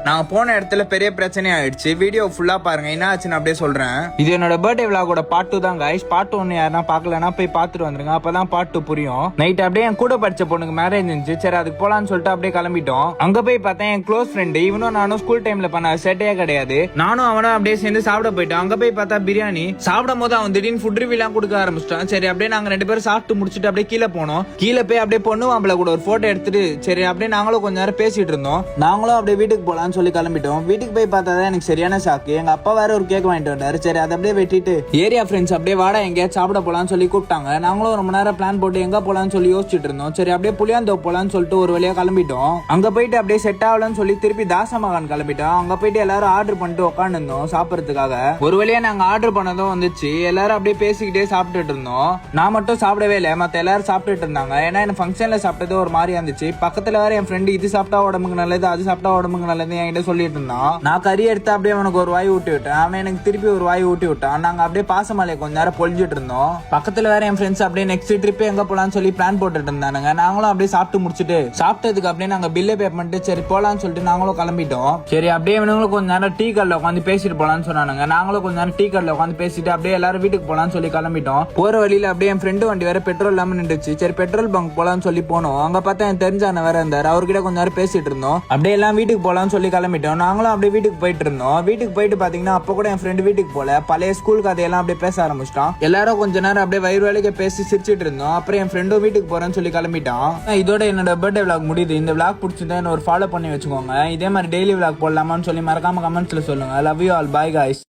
நாங்க போன இடத்துல பெரிய பிரச்சனை ஆயிடுச்சு. வீடியோ ஃபுல்லா பாருங்க, என்ன ஆச்சுன்னு அப்படியே சொல்றேன். இது என்னோட பர்த்டே விலாகோட பார்ட் 2 தான் கைஸ். பார்ட் 1 யாரா பாக்கலன்னா போய் பாத்துட்டு வந்துருங்க, அப்பதான் பார்ட் 2 புரியும். நைட் அப்படியே என் கூட படிச்ச பொண்ணுக்கு மேரேஜ் இருந்துச்சு. சரி அதுக்கு போலான்னு சொல்லிட்டு அப்படியே கிளம்பிட்டோம். அங்க போய் பார்த்தேன் என் க்ளோஸ் ஃப்ரெண்ட், இவனும் நானும் ஸ்கூல் டைம்ல பண்ண செட்டே கிடையாது. நானும் அவனும் அப்படியே சேர்ந்து சாப்பிட போயிட்டோம். அங்க போய் பார்த்தா பிரியாணி. சாப்பிடும் போது அவன் திடீர்னு ஃபுட் ரிவ்யூ எல்லாம் கொடுக்க ஆரம்பிச்சிட்டான். சரி அப்படியே நாங்க 2 பேரும் சாப்பிட்டு முடிச்சுட்டு அப்படியே கீழே போனோம். கீழே போய் அப்படியே பொண்ணு மாப்பிள கூட ஒரு போட்டோ எடுத்துட்டு சரி அப்படியே நாங்களும் கொஞ்ச நேரம் பேசிட்டு இருந்தோம். நாங்களும் அப்படியே வீட்டுக்கு போலான்னு சொல்லி கிளம்பிட்டோம். வீட்டுக்கு போய் பார்த்தா எனக்கு சரியான ஷாக்கு. எங்க அப்பா வேற ஒரு கேக் வாங்கிட்டு வந்தாரு. சரி அதை அப்படியே வெட்டிட்டு ஏரியா ஃப்ரெண்ட்ஸ் அப்படியே வாடா எங்கேயாச்சும் சாப்பிட போலான்னு சொல்லி கூப்பிட்டாங்க. நாங்களும் ரொம்ப நேரம் பிளான் போட்டு எங்க போலான்னு சொல்லி யோசிச்சுட்டு இருந்தோம். சரி அப்படியே புளியாந்தோப்பு போலான்னு சொல்லிட்டு ஒரு வழியா கிளம்பிட்டோம். அங்க போயிட்டு அப்படியே செட் ஆகலன்னு சொல்லி திருப்பி தாசமகான் கிளம்பிட்டோம். அங்க போயிட்டு எல்லாரும் ஆர்டர் பண்ணிட்டு உட்காந்து இருந்தோம் சாப்பிடறதுக்காக. ஒரு வழியா நாங்க ஆர்டர் பண்ணதும் வந்துச்சு. எல்லாரும் அப்படியே பேசிக்கிட்டே சாப்பிட்டுட்டு இருந்தோம். நான் மட்டும் சாப்பிடவே இல்லை, மத்த எல்லாரும் சாப்பிட்டுட்டு இருந்தாங்க. ஏன்னா என்ன ஃபங்க்ஷன்ல சாப்பிட்டது ஒரு மாதிரி இருந்துச்சு. பக்கத்துல வேற என் ஃப்ரெண்டு இது சாப்பிட்டா உடம்புக்கு நல்லது, அது சாப்பிட்டா உடம்புக்கு நல்லது என்கிட்ட சொல்லிட்டு இருந்தான். நான் கறி எடுத்து அப்படியே அவனுக்கு ஒரு வாய் ஊட்டி விட்டேன். அவன் எனக்கு திருப்பி ஒரு வாய் ஊட்டி விட்டான். நாங்க அப்படியே பாசமலையை கொஞ்ச நேரம் பொழிஞ்சிட்டு இருந்தோம். பக்கத்துல வேற என் ஃப்ரெண்ட்ஸ் அப்படியே நெக்ஸ்ட் ட்ரிப் எங்க போலான்னு சொல்லி பிளான் போட்டுட்டு இருந்தானுங்க. நாங்களும் அப்படியே சாப்பிட்டு முடிச்சுட்டு சாப்பிட்டதுக்கு அப்படியே நாங்க பில்லே பே பண்ணிட்டு சரி போலான்னு சொல்லிட்டு நாங்களும் கிளம்பிட்டோம். சரி அப்படியே இவனுங்களும் கொஞ்ச நேரம் டீ கடைல உட்காந்து பேசிட்டு போலான்னு சொன்னானுங்க. நாங்களும் கொஞ்ச நேரம் டீ கடைல உட்காந்து பேசிட்டு அப்படியே எல்லாரும் வீட்டுக்கு போலான்னு சொல்லி கிளம்பிட்டோம். போற வழியில அப்படியே என் ஃப்ரெண்டு வண்டி வேற பெட்ரோல் இல்லாம நின்றுச்சு. சரி பெட்ரோல் பங்க் போலான்னு சொல்லி போனோம். அங்க பார்த்தா என் தெரிஞ்சான வேற இருந்தாரு. அவர்கிட்ட கொஞ்ச நேரம் பேசிட்டு இருந்தோம். அப்படியே எல்லாம் வீட்டுக்கு போலான்னு சொல்லி கிளம்பிட்டோம். நாங்களும் அப்படியே வீட்டுக்கு போயிட்டு இருந்தோம். வீட்டுக்கு போயிட்டு பாத்தீங்கன்னா அப்ப கூட என் ஃப்ரெண்டு வீட்டுக்கு போல பழைய ஸ்கூல் கதையெல்லாம் அப்படியே பேச ஆரம்பிச்சிட்டான். எல்லாரும் கொஞ்ச நேரம் அப்படியே வயிறு வேலைக்கு பேசி சிரிச்சிட்டு இருந்தோம். அப்புறம் என் ஃப்ரெண்டும் வீட்டுக்கு போறேன்னு சொல்லி கிளம்பிட்டான். இதோட என்னோட பர்த்டே விலாக் முடியுது. இந்த விலாக் பிடிச்சிருந்தா என்ன ஒரு ஃபாலோ பண்ணி வச்சுக்கோங்க. இதே மாதிரி டெய்லி விலாக் போடலாமான்னு சொல்லி மறக்காம கமெண்ட்ஸ்ல சொல்லுங்க. Love you all, by guys.